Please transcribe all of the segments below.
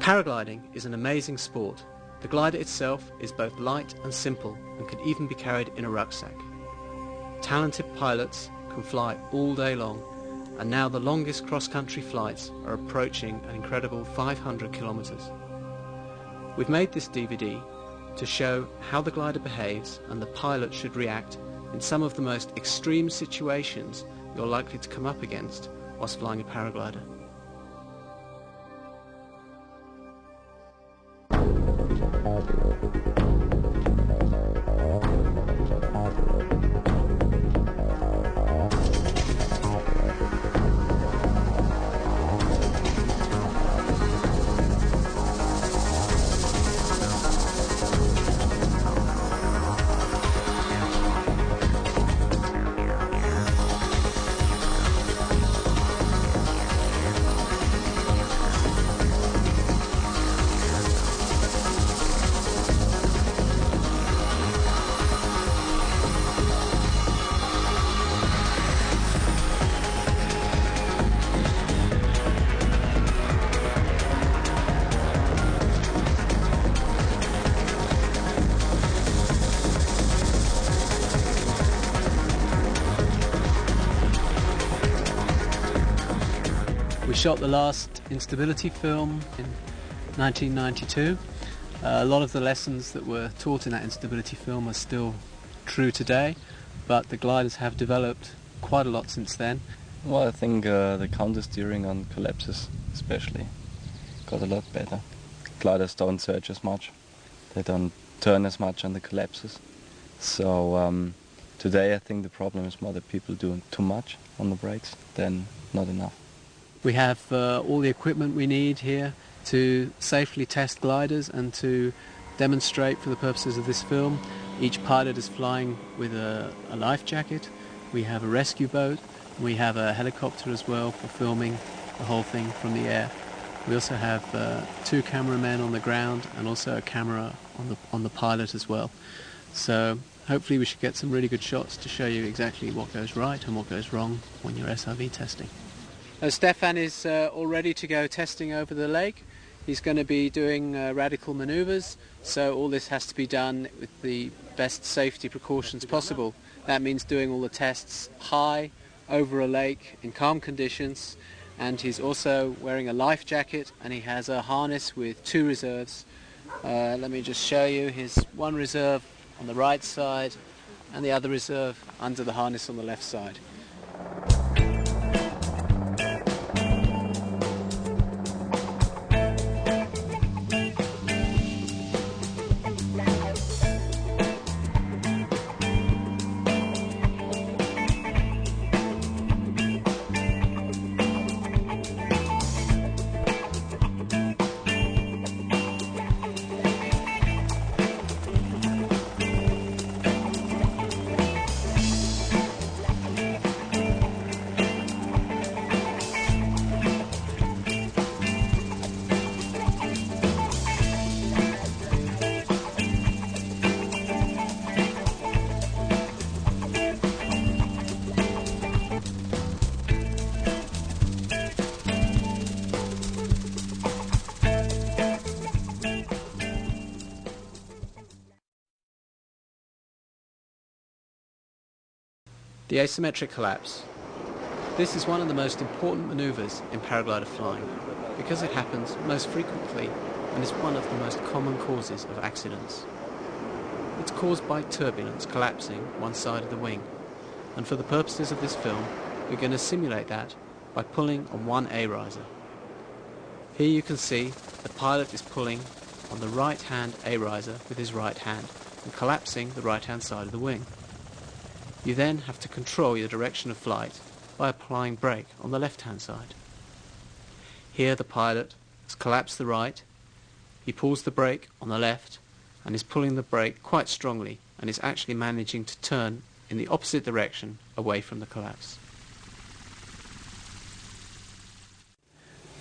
Paragliding is an amazing sport. The glider itself is both light and simple and can even be carried in a rucksack. Talented pilots can fly all day long, and now the longest cross-country flights are approaching an incredible 500 kilometers. We've made this DVD to show how the glider behaves and the pilot should react in some of the most extreme situations you're likely to come up against whilst flying a paraglider. We shot the last instability film in 1992. A lot of the lessons that were taught in that instability film are still true today, but the gliders have developed quite a lot since then. Well, I think the counter-steering on collapses especially got a lot better. Gliders don't surge as much, they don't turn as much on the collapses. So today I think the problem is more that people do too much on the brakes than not enough. We have all the equipment we need here to safely test gliders and to demonstrate for the purposes of this film. Each pilot is flying with a life jacket. We have a rescue boat. We have a helicopter as well for filming the whole thing from the air. We also have 2 cameramen on the ground and also a camera on the pilot as well. So hopefully we should get some really good shots to show you exactly what goes right and what goes wrong when you're SIV testing. Stefan is all ready to go testing over the lake. He's going to be doing radical manoeuvres, so all this has to be done with the best safety precautions possible. That means doing all the tests high, over a lake, in calm conditions, and he's also wearing a life jacket and he has a harness with 2 reserves. Let me just show you his one reserve on the right side and the other reserve under the harness on the left side. The asymmetric collapse. This is one of the most important manoeuvres in paraglider flying because it happens most frequently and is one of the most common causes of accidents. It's caused by turbulence collapsing one side of the wing, and for the purposes of this film we're going to simulate that by pulling on one A-riser. Here you can see the pilot is pulling on the right hand A-riser with his right hand and collapsing the right hand side of the wing. You then have to control your direction of flight by applying brake on the left-hand side. Here the pilot has collapsed the right, he pulls the brake on the left and is pulling the brake quite strongly and is actually managing to turn in the opposite direction away from the collapse.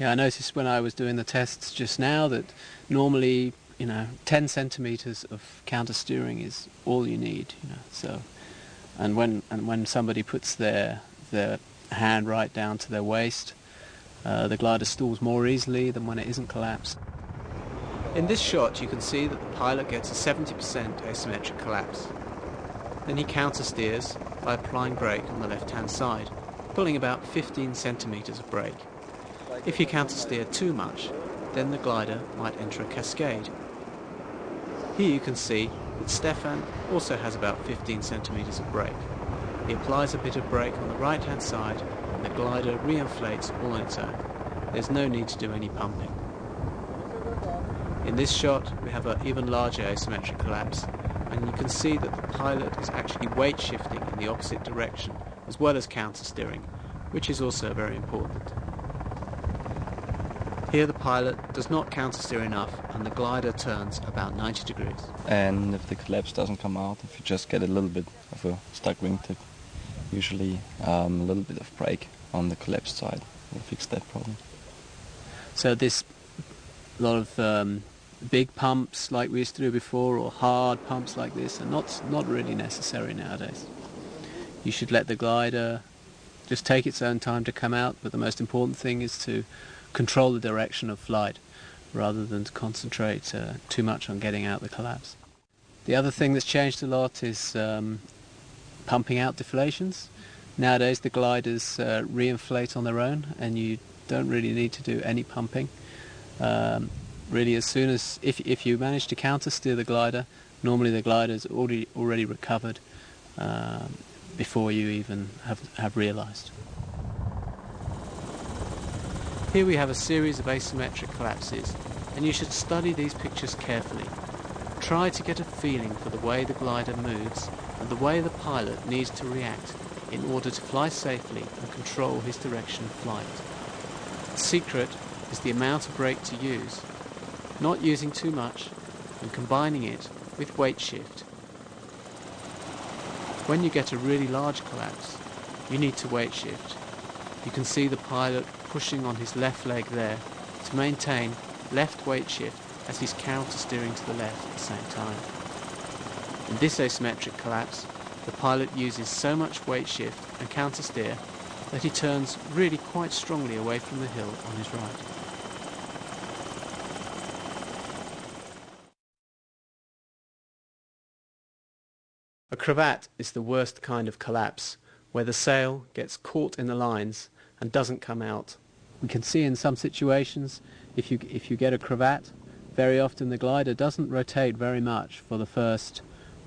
Yeah, I noticed when I was doing the tests just now that normally, 10 centimeters of counter steering is all you need, so. And when somebody puts their hand right down to their waist, the glider stalls more easily than when it isn't collapsed. In this shot you can see that the pilot gets a 70% asymmetric collapse. Then he countersteers by applying brake on the left-hand side, pulling about 15 centimeters of brake. If you countersteer too much, then the glider might enter a cascade. Here you can see that Stefan also has about 15 centimeters of brake. He applies a bit of brake on the right-hand side and the glider re-inflates all on its own. There's no need to do any pumping. In this shot we have an even larger asymmetric collapse, and you can see that the pilot is actually weight shifting in the opposite direction as well as counter steering, which is also very important. Here the pilot does not counter steer enough and the glider turns about 90 degrees. And if the collapse doesn't come out, if you just get a little bit of a stuck wingtip, usually a little bit of brake on the collapsed side will fix that problem. So this lot of big pumps like we used to do before, or hard pumps like this, are not really necessary nowadays. You should let the glider just take its own time to come out, but the most important thing is to control the direction of flight rather than to concentrate too much on getting out the collapse. The other thing that's changed a lot is pumping out deflations. Nowadays the gliders re-inflate on their own and you don't really need to do any pumping. Really, as soon as if you manage to counter steer the glider, normally the glider's already recovered before you even have realized. Here we have a series of asymmetric collapses, and you should study these pictures carefully. Try to get a feeling for the way the glider moves and the way the pilot needs to react in order to fly safely and control his direction of flight. The secret is the amount of brake to use, not using too much and combining it with weight shift. When you get a really large collapse, you need to weight shift. You can see the pilot pushing on his left leg there to maintain left weight shift as he's counter steering to the left at the same time. In this asymmetric collapse, the pilot uses so much weight shift and counter steer that he turns really quite strongly away from the hill on his right. A cravat is the worst kind of collapse, where the sail gets caught in the lines and doesn't come out. We can see in some situations, if you get a cravat, very often the glider doesn't rotate very much for the first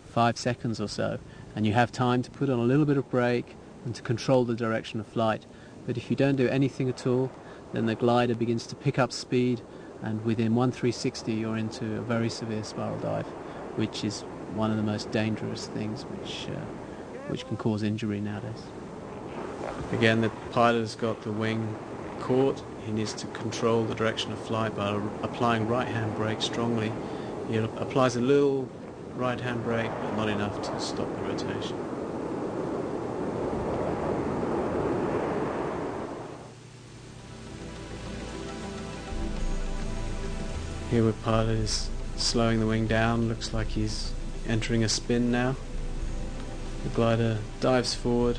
5 seconds or so, and you have time to put on a little bit of brake and to control the direction of flight. But if you don't do anything at all, then the glider begins to pick up speed, and within 1/360 you're into a very severe spiral dive, which is one of the most dangerous things which can cause injury nowadays. Again, the pilot has got the wing caught. He needs to control the direction of flight by applying right-hand brake strongly. He applies a little right-hand brake, but not enough to stop the rotation. Here the pilot is slowing the wing down. Looks like he's entering a spin now. The glider dives forward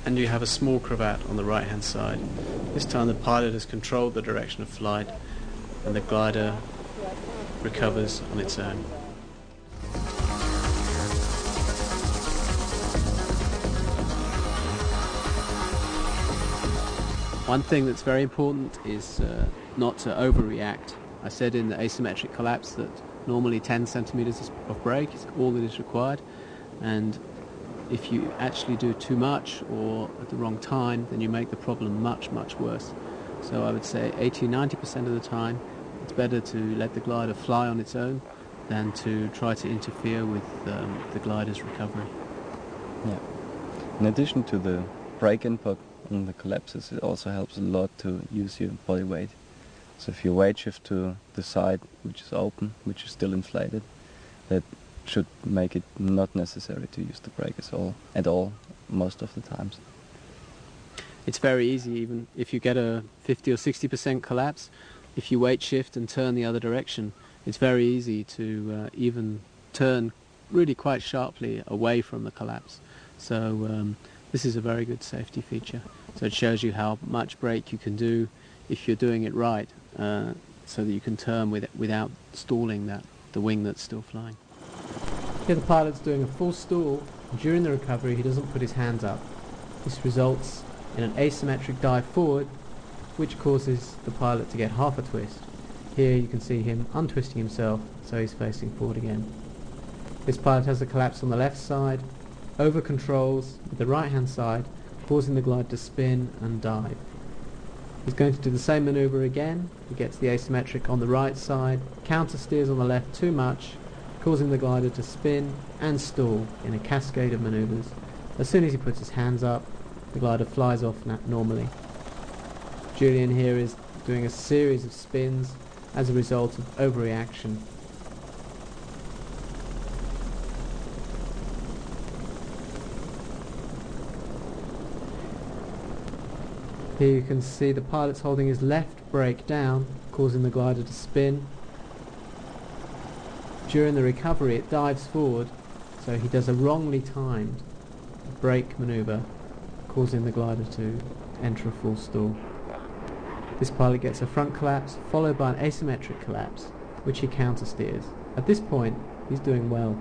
and you have a small cravat on the right hand side. This time the pilot has controlled the direction of flight and the glider recovers on its own. One thing that's very important is not to overreact. I said in the asymmetric collapse that normally 10 centimeters of brake is all that is required, and if you actually do too much or at the wrong time, then you make the problem much worse. So I would say 80-90% of the time it's better to let the glider fly on its own than to try to interfere with the glider's recovery. Yeah. In addition to the brake input in the collapses, it also helps a lot to use your body weight. So if you weight shift to the side which is open, which is still inflated, that should make it not necessary to use the brake at all most of the times. It's very easy, even if you get a 50 or 60% collapse, if you weight shift and turn the other direction, it's very easy to even turn really quite sharply away from the collapse. So this is a very good safety feature. So it shows you how much brake you can do if you're doing it right. so that you can turn without stalling the wing that's still flying. Here the pilot's doing a full stall. During the recovery he doesn't put his hands up. This results in an asymmetric dive forward, which causes the pilot to get half a twist. Here you can see him untwisting himself, so he's facing forward again. This pilot has a collapse on the left side, over controls with the right hand side, causing the glide to spin and dive. He's going to do the same manoeuvre again. He gets the asymmetric on the right side, counter steers on the left too much, causing the glider to spin and stall in a cascade of manoeuvres. As soon as he puts his hands up, the glider flies off normally. Julian here is doing a series of spins as a result of overreaction. Here you can see the pilot's holding his left brake down, causing the glider to spin. During the recovery it dives forward, so he does a wrongly timed brake manoeuvre, causing the glider to enter a full stall. This pilot gets a front collapse, followed by an asymmetric collapse, which he counter steers. At this point, he's doing well.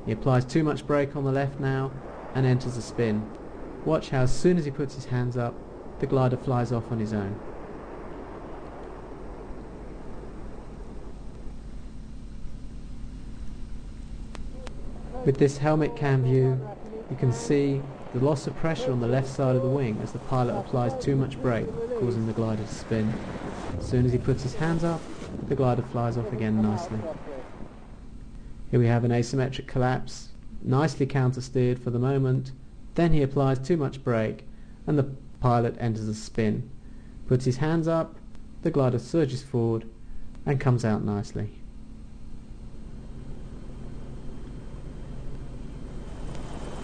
He applies too much brake on the left now, and enters a spin. Watch how as soon as he puts his hands up, the glider flies off on his own. With this helmet cam view, you can see the loss of pressure on the left side of the wing as the pilot applies too much brake, causing the glider to spin. As soon as he puts his hands up, the glider flies off again nicely. Here we have an asymmetric collapse, nicely counter-steered for the moment. Then he applies too much brake and the pilot enters a spin. Puts his hands up, the glider surges forward and comes out nicely.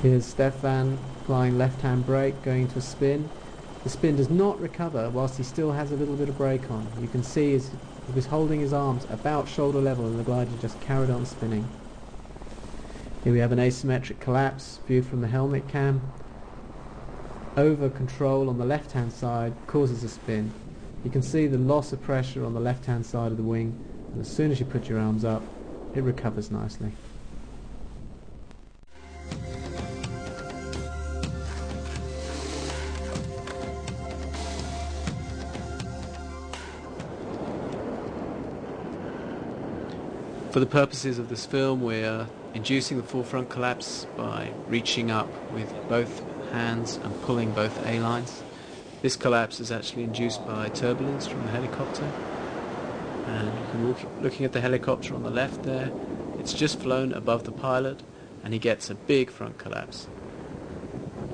Here's Stefan applying left-hand brake, going to a spin. The spin does not recover whilst he still has a little bit of brake on. You can see he was holding his arms about shoulder level and the glider just carried on spinning. Here we have an asymmetric collapse viewed from the helmet cam. Over control on the left-hand side causes a spin. You can see the loss of pressure on the left-hand side of the wing, and as soon as you put your arms up, it recovers nicely. For the purposes of this film, we're inducing the full front collapse by reaching up with both hands and pulling both A-lines. This collapse is actually induced by turbulence from the helicopter. And you can looking at the helicopter on the left there, it's just flown above the pilot and he gets a big front collapse.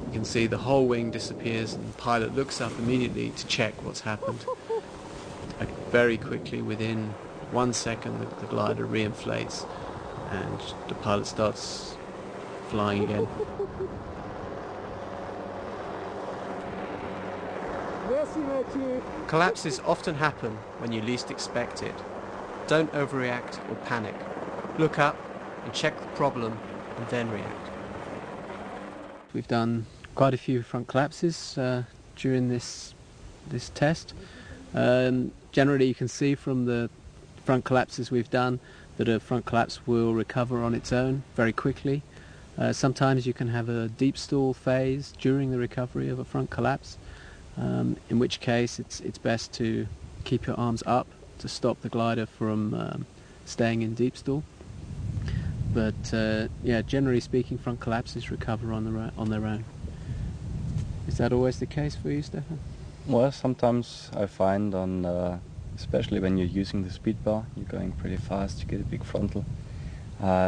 You can see the whole wing disappears and the pilot looks up immediately to check what's happened. Very quickly, within 1 second, the glider re-inflates and the pilot starts flying again. Collapses often happen when you least expect it. Don't overreact or panic. Look up and check the problem and then react. We've done quite a few front collapses during this test. Generally you can see from the front collapses we've done that a front collapse will recover on its own very quickly. Sometimes you can have a deep stall phase during the recovery of a front collapse, in which case it's best to keep your arms up to stop the glider from staying in deep stall. But yeah, generally speaking, front collapses recover on their own. Is that always the case for you, Stefan? Well, sometimes I find especially when you're using the speed bar, you're going pretty fast, you get a big frontal.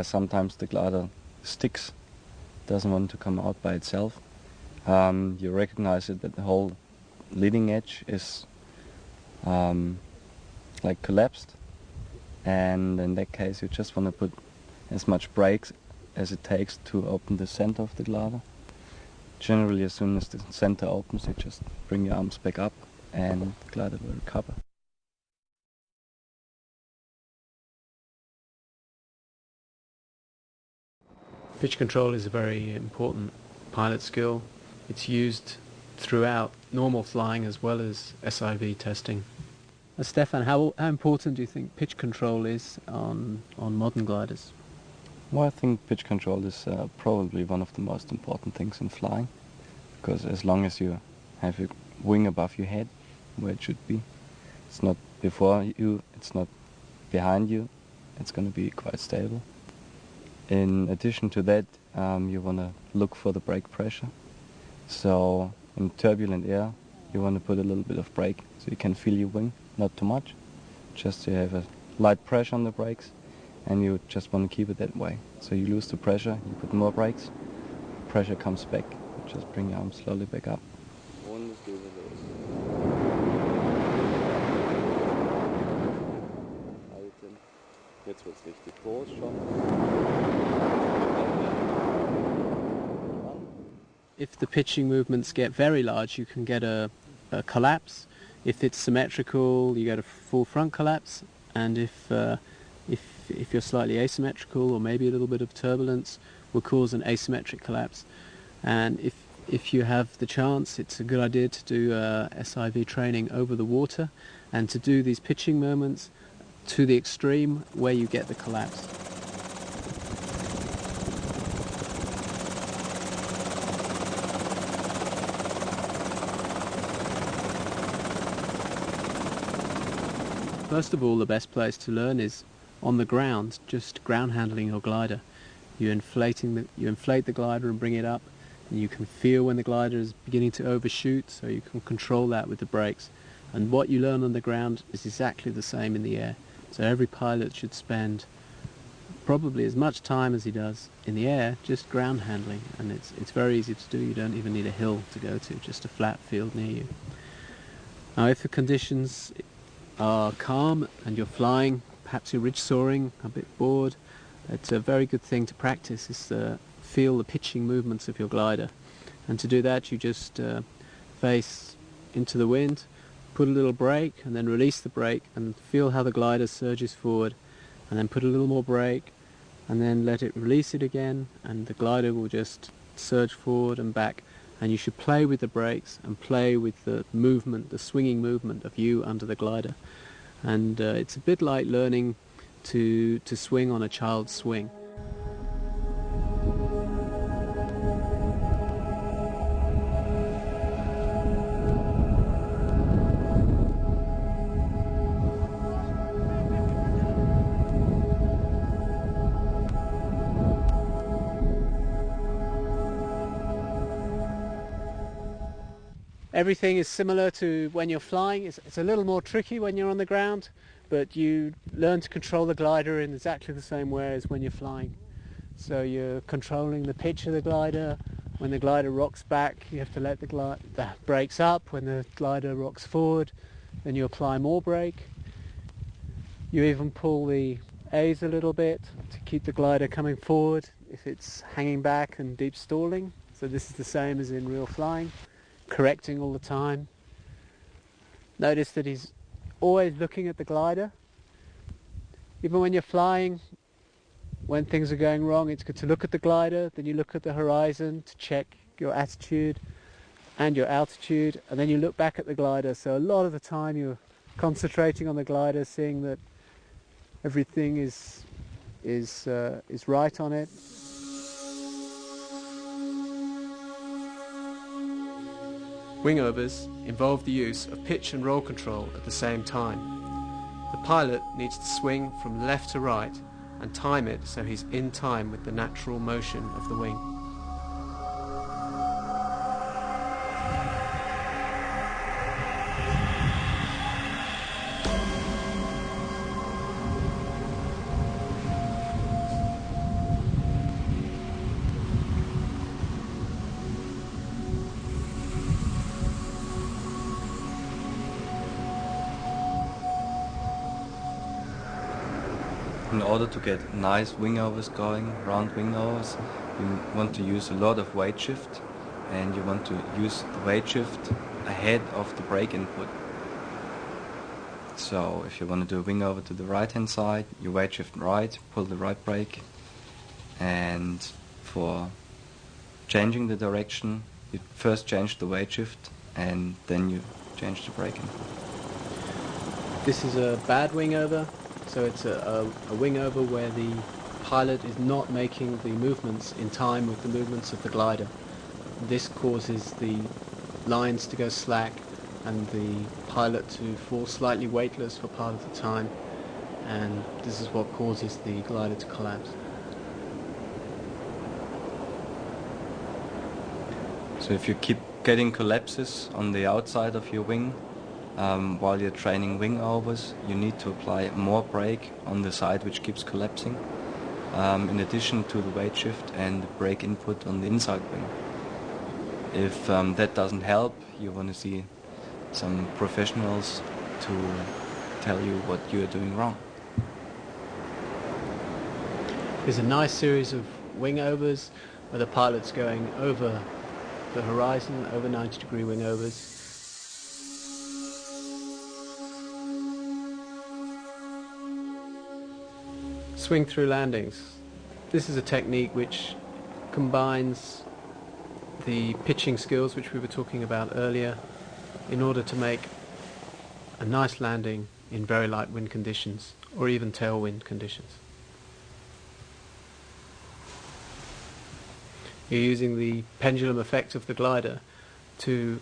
Sometimes the glider sticks, doesn't want to come out by itself. You recognize it that the whole leading edge is like collapsed, and in that case you just want to put as much brakes as it takes to open the center of the glider. Generally, as soon as the center opens, you just bring your arms back up and the glider will recover. Pitch control is a very important pilot skill. It's used throughout normal flying as well as SIV testing. Stefan, how important do you think pitch control is on modern gliders? Well, I think pitch control is probably one of the most important things in flying, because as long as you have your wing above your head, where it should be, it's not before you, it's not behind you, it's going to be quite stable. In addition to that, you want to look for the brake pressure. So in turbulent air, you want to put a little bit of brake so you can feel your wing, not too much, just to have a light pressure on the brakes, and you just want to keep it that way. So you lose the pressure, you put more brakes, pressure comes back, just bring your arm slowly back up. Jetzt wird's richtig groß schon. If the pitching movements get very large, you can get a collapse. If it's symmetrical, you get a full front collapse. And if you're slightly asymmetrical, or maybe a little bit of turbulence, will cause an asymmetric collapse. And if you have the chance, it's a good idea to do SIV training over the water, and to do these pitching moments to the extreme where you get the collapse. First of all, the best place to learn is on the ground, just ground handling your glider. You inflate the glider and bring it up, and you can feel when the glider is beginning to overshoot, so you can control that with the brakes. And what you learn on the ground is exactly the same in the air. So every pilot should spend probably as much time as he does in the air just ground handling, and it's very easy to do. You don't even need a hill to go to, just a flat field near you. Now if the conditions are calm and you're flying, perhaps you're ridge soaring, a bit bored, it's a very good thing to practice, is to feel the pitching movements of your glider. And to do that, you just face into the wind, put a little brake, and then release the brake, and feel how the glider surges forward, and then put a little more brake, and then let it release it again, and the glider will just surge forward and back. And you should play with the brakes and play with the movement, the swinging movement of you under the glider. And it's a bit like learning to swing on a child's swing. Everything is similar to when you're flying. It's a little more tricky when you're on the ground, but you learn to control the glider in exactly the same way as when you're flying. So you're controlling the pitch of the glider. When the glider rocks back, you have to let the brakes up. When the glider rocks forward, then you apply more brake. You even pull the A's a little bit to keep the glider coming forward if it's hanging back and deep stalling. So this is the same as in real flying. Correcting all the time. Notice that he's always looking at the glider. Even when you're flying, when things are going wrong, it's good to look at the glider, then you look at the horizon to check your attitude and your altitude, and then you look back at the glider. So a lot of the time you're concentrating on the glider, seeing that everything is right on it. Wingovers involve the use of pitch and roll control at the same time. The pilot needs to swing from left to right and time it so he's in time with the natural motion of the wing. In order to get nice wingovers going, round wingovers, you want to use a lot of weight shift, and you want to use the weight shift ahead of the brake input. So if you want to do a wingover to the right hand side, you weight shift right, pull the right brake, and for changing the direction, you first change the weight shift and then you change the brake input. This is a bad wing over, so it's a wing over where the pilot is not making the movements in time with the movements of the glider. This causes the lines to go slack and the pilot to fall slightly weightless for part of the time, and this is what causes the glider to collapse. So if you keep getting collapses on the outside of your wing while you're training wing overs, you need to apply more brake on the side which keeps collapsing, in addition to the weight shift and the brake input on the inside wing. If that doesn't help, you want to see some professionals to tell you what you are doing wrong. There's a nice series of wing overs where the pilot's going over the horizon, over 90-degree wing overs. Swing through landings. This is a technique which combines the pitching skills which we were talking about earlier in order to make a nice landing in very light wind conditions or even tailwind conditions. You're using the pendulum effect of the glider to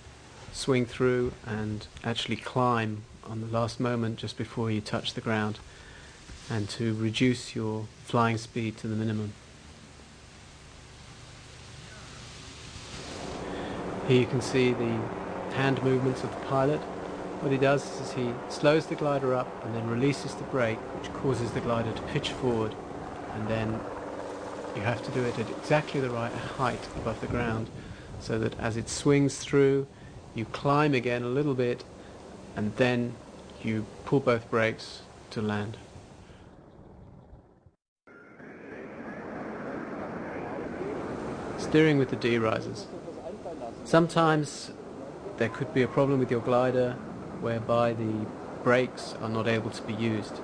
swing through and actually climb on the last moment just before you touch the ground, and to reduce your flying speed to the minimum. Here you can see the hand movements of the pilot. What he does is he slows the glider up and then releases the brake, which causes the glider to pitch forward, and then you have to do it at exactly the right height above the ground, so that as it swings through, you climb again a little bit, and then you pull both brakes to land. Steering with the D-risers. Sometimes there could be a problem with your glider whereby the brakes are not able to be used.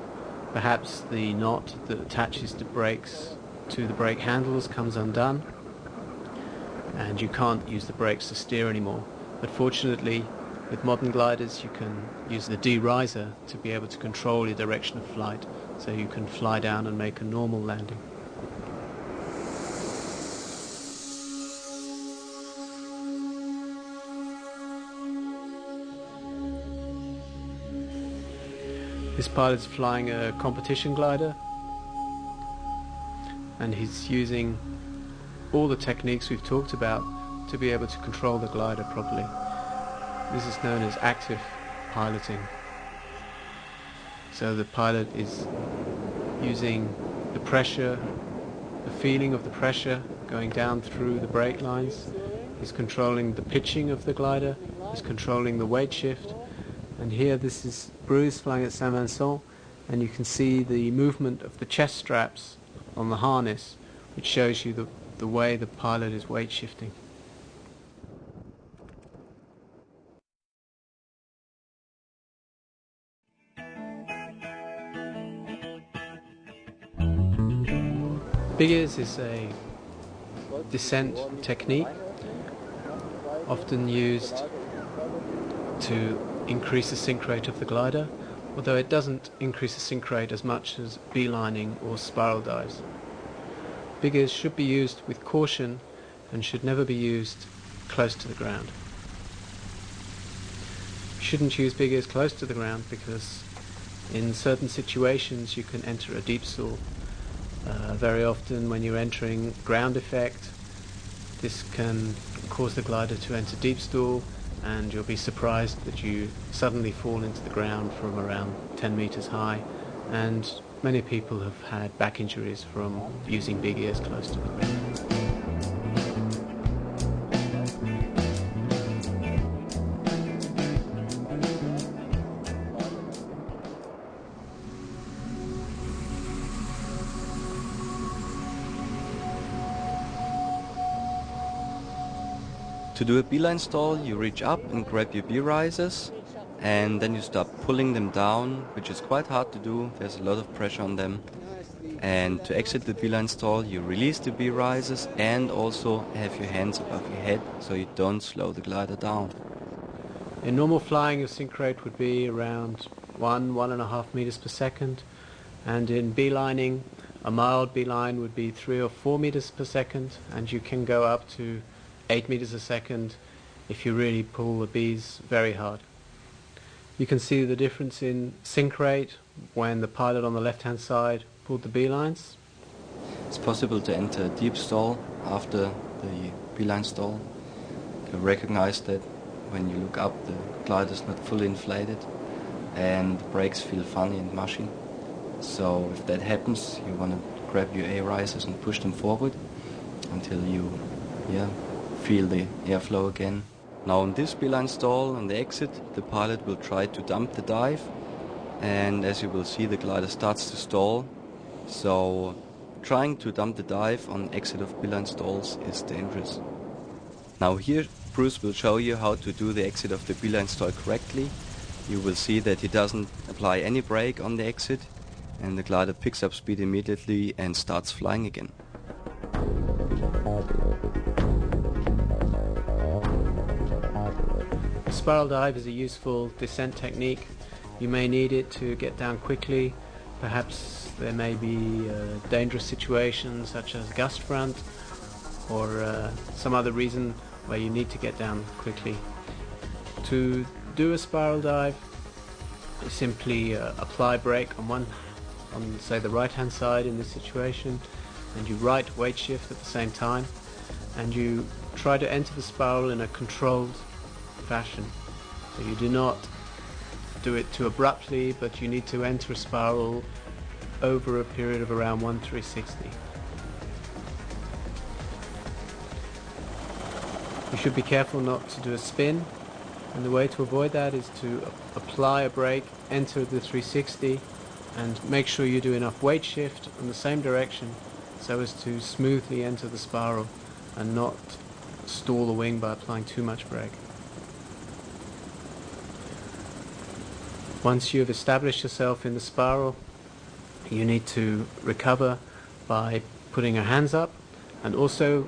Perhaps the knot that attaches the brakes to the brake handles comes undone and you can't use the brakes to steer anymore. But fortunately, with modern gliders you can use the D-riser to be able to control your direction of flight, so you can fly down and make a normal landing. This pilot is flying a competition glider, and he's using all the techniques we've talked about to be able to control the glider properly. This is known as active piloting. So the pilot is using the pressure, the feeling of the pressure going down through the brake lines. He's controlling the pitching of the glider, he's controlling the weight shift. And here this is Bruce flying at Saint-Vincent, and you can see the movement of the chest straps on the harness, which shows you the way the pilot is weight shifting. Big ears is a descent technique often used to increase the sink rate of the glider, although it doesn't increase the sink rate as much as beelining or spiral dives. Big ears should be used with caution and should never be used close to the ground. You shouldn't use big ears close to the ground because in certain situations you can enter a deep stall. Very often when you're entering ground effect, this can cause the glider to enter deep stall, and you'll be surprised that you suddenly fall into the ground from around 10 meters high, and many people have had back injuries from using big ears close to the ground. To do a beeline stall, you reach up and grab your B-risers, and then you start pulling them down, which is quite hard to do. There's a lot of pressure on them. And to exit the beeline stall, you release the B-risers and also have your hands above your head so you don't slow the glider down. In normal flying, your sink rate would be around 1.5 meters per second, and in beelining, a mild beeline would be 3 or 4 meters per second, and you can go up to 8 meters a second if you really pull the bees very hard. You can see the difference in sink rate when the pilot on the left-hand side pulled the beelines. It's possible to enter a deep stall after the beeline stall. You recognize that when you look up, the glider is not fully inflated and the brakes feel funny and mushy. So if that happens, you want to grab your A-risers and push them forward until you feel the airflow again. Now on this beeline stall, on the exit, the pilot will try to dump the dive, and as you will see, the glider starts to stall. So trying to dump the dive on exit of beeline stalls is dangerous. Now here Bruce will show you how to do the exit of the beeline stall correctly. You will see that he doesn't apply any brake on the exit, and the glider picks up speed immediately and starts flying again. A spiral dive is a useful descent technique. You may need it to get down quickly. Perhaps there may be dangerous situations such as gust front or some other reason where you need to get down quickly. To do a spiral dive, you simply apply brake on say the right hand side in this situation, and you right weight shift at the same time, and you try to enter the spiral in a controlled fashion. So you do not do it too abruptly, but you need to enter a spiral over a period of around 1/360. You should be careful not to do a spin, and the way to avoid that is to apply a brake, enter the 360, and make sure you do enough weight shift in the same direction so as to smoothly enter the spiral and not stall the wing by applying too much brake. Once you have established yourself in the spiral, you need to recover by putting your hands up and also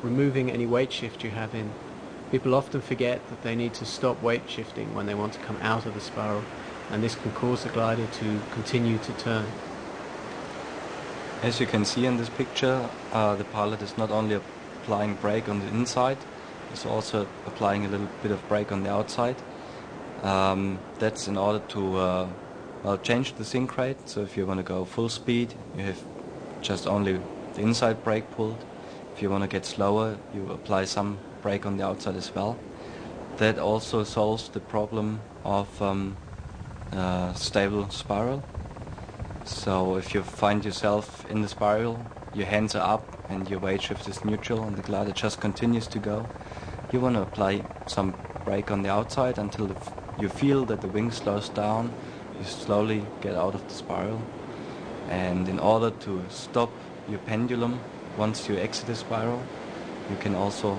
removing any weight shift you have in. People often forget that they need to stop weight shifting when they want to come out of the spiral, and this can cause the glider to continue to turn. As you can see in this picture, the pilot is not only applying brake on the inside, he's also applying a little bit of brake on the outside. That's in order to change the sink rate. So if you want to go full speed, you have just only the inside brake pulled. If you want to get slower, you apply some brake on the outside as well. That also solves the problem of stable spiral. So if you find yourself in the spiral, your hands are up and your weight shift is neutral and the glider just continues to go, you want to apply some brake on the outside until you feel that the wing slows down. You slowly get out of the spiral, and in order to stop your pendulum once you exit the spiral, you can also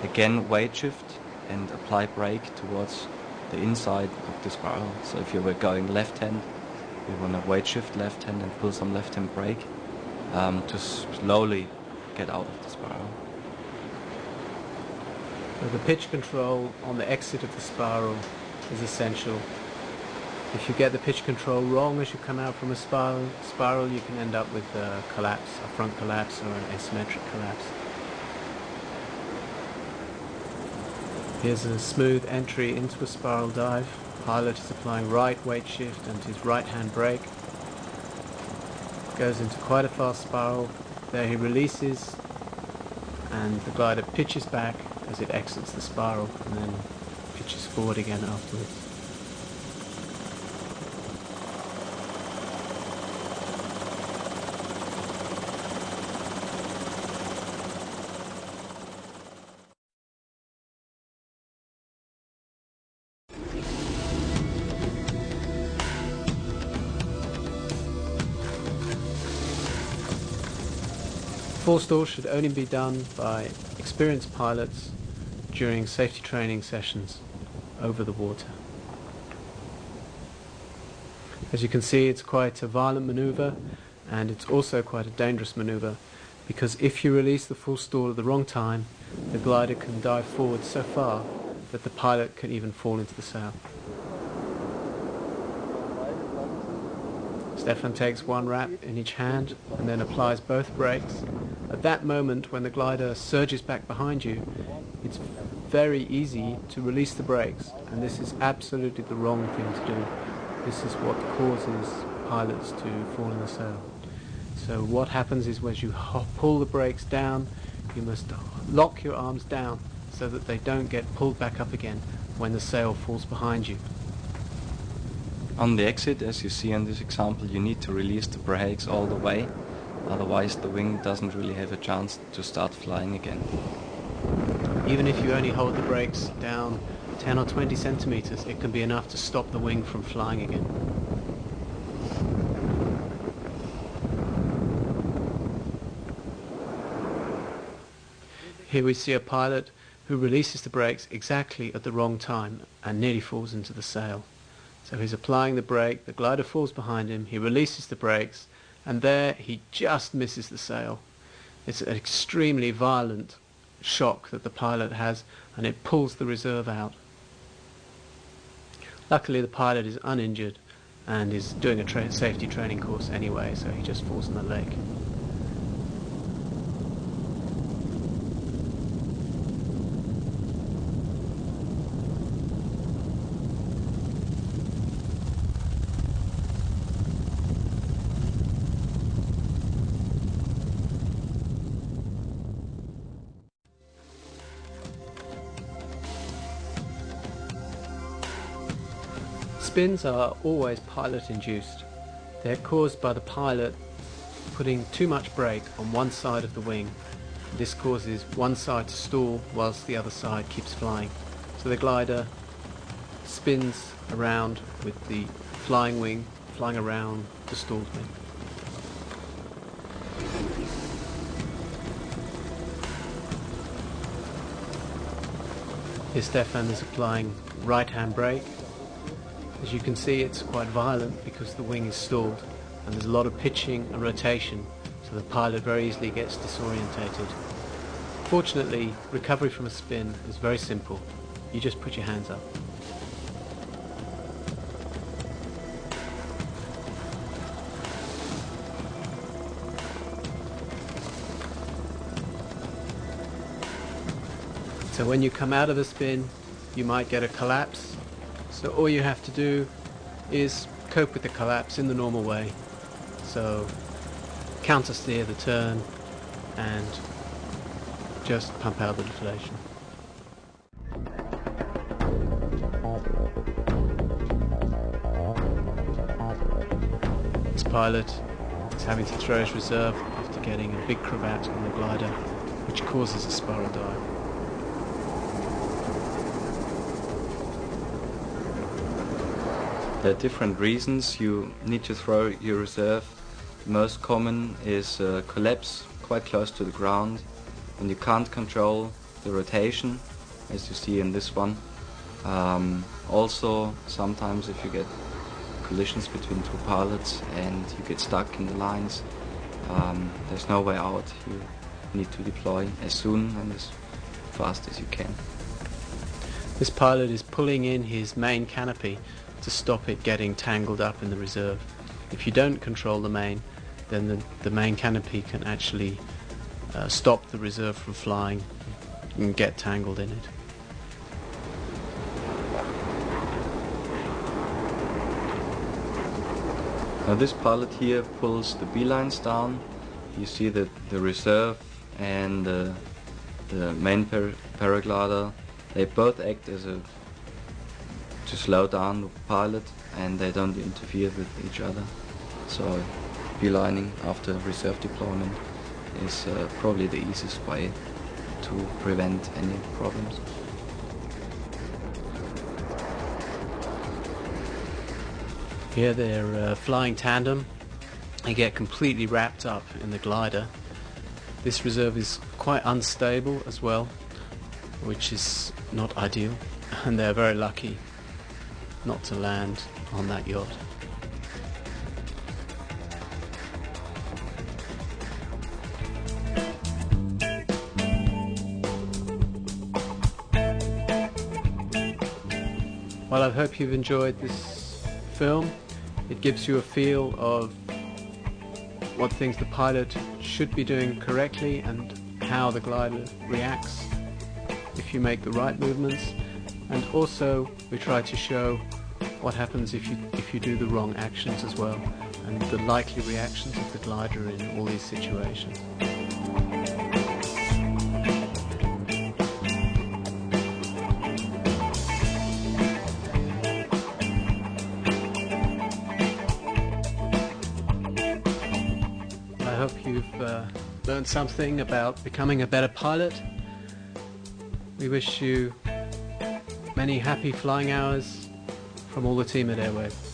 again weight shift and apply brake towards the inside of the spiral. So if you were going left hand, you want to weight shift left hand and pull some left hand brake to slowly get out of the spiral. So the pitch control on the exit of the spiral is essential. If you get the pitch control wrong as you come out from a spiral, you can end up with a collapse, a front collapse or an asymmetric collapse. Here's a smooth entry into a spiral dive. Pilot is applying right weight shift and his right hand brake. Goes into quite a fast spiral. There he releases and the glider pitches back as it exits the spiral and then pitches forward again afterwards. Full stall should only be done by experienced pilots during safety training sessions over the water. As you can see, it's quite a violent maneuver, and it's also quite a dangerous maneuver, because if you release the full stall at the wrong time, the glider can dive forward so far that the pilot can even fall into the sail. Stefan takes one wrap in each hand and then applies both brakes. At that moment, when the glider surges back behind you, it's very easy to release the brakes, and this is absolutely the wrong thing to do. This is what causes pilots to fall in the sail. So what happens is when you pull the brakes down, you must lock your arms down so that they don't get pulled back up again when the sail falls behind you. On the exit, as you see in this example, you need to release the brakes all the way, otherwise the wing doesn't really have a chance to start flying again. Even if you only hold the brakes down 10 or 20 centimeters, it can be enough to stop the wing from flying again. Here we see a pilot who releases the brakes exactly at the wrong time and nearly falls into the sail. So he's applying the brake, the glider falls behind him, he releases the brakes, and there he just misses the sail. It's an extremely violent shock that the pilot has, and it pulls the reserve out. Luckily the pilot is uninjured and is doing a safety training course anyway, so he just falls in the lake. Spins are always pilot-induced. They're caused by the pilot putting too much brake on one side of the wing. This causes one side to stall whilst the other side keeps flying. So the glider spins around with the flying wing flying around the stalled wing. Here Stefan is applying right-hand brake. As you can see, it's quite violent because the wing is stalled and there's a lot of pitching and rotation, so the pilot very easily gets disorientated. Fortunately, recovery from a spin is very simple. You just put your hands up. So when you come out of a spin, you might get a collapse. So all you have to do is cope with the collapse in the normal way. So counter steer the turn and just pump out the deflation. This pilot is having to throw his reserve after getting a big cravat on the glider, which causes a spiral dive. There are different reasons you need to throw your reserve. The most common is collapse quite close to the ground, and you can't control the rotation, as you see in this one. Also, sometimes if you get collisions between two pilots and you get stuck in the lines, there's no way out. You need to deploy as soon and as fast as you can. This pilot is pulling in his main canopy to stop it getting tangled up in the reserve. If you don't control the main, then the main canopy can actually stop the reserve from flying and get tangled in it. Now this pilot here pulls the beelines down. You see that the reserve and the main paraglider, they both act as to slow down the pilot, and they don't interfere with each other. So beelining after reserve deployment is probably the easiest way to prevent any problems. Here they're flying tandem. They get completely wrapped up in the glider. This reserve is quite unstable as well, which is not ideal, and they're very lucky not to land on that yacht. Well, I hope you've enjoyed this film. It gives you a feel of what things the pilot should be doing correctly and how the glider reacts if you make the right movements, and also we try to show what happens if you do the wrong actions as well, and the likely reactions of the glider in all these situations. I hope you've learned something about becoming a better pilot. We wish you many happy flying hours from all the team at Airwave.